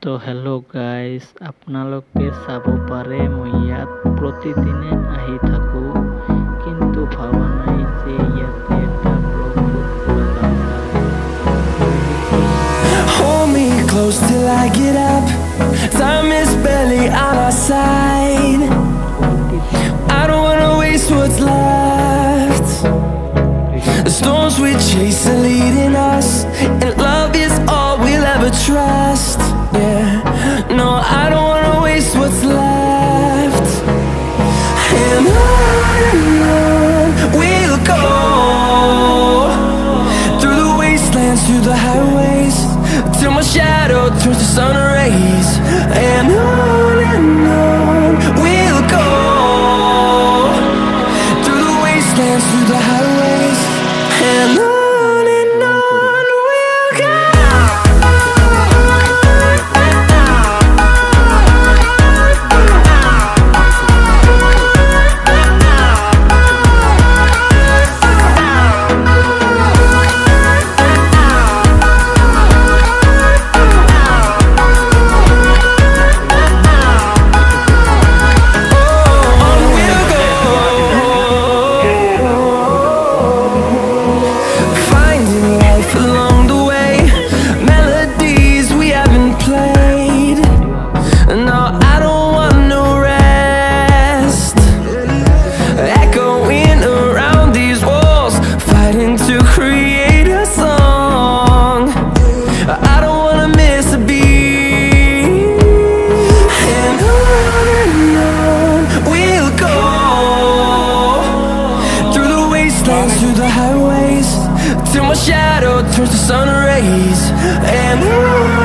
তো hello' guys, আপোনালোকে চাব পাৰে মই ইয়াত প্ৰতিদিনে আহি থাকোঁ, কিন্তু ভবা নাই যে ইয়াতে এটা ব্লগ শ্বুট কৰা যাব পাৰে। Hold me close till I get up. Time is barely on our side. I don't wanna waste what's left. The storms we chase are leading us, and love is all we'll ever trust. Yeah, no, I don't wanna waste what's left. And on we'll go, through the wastelands, through the highways, till my shadow turns to sun rays. And on we'll go, through the wastelands, through the highways, and on we'll go. To create a song, I don't wanna miss a beat. And on we'll go, through the wastelands, through the highways, till my shadow turns to sun rays. And on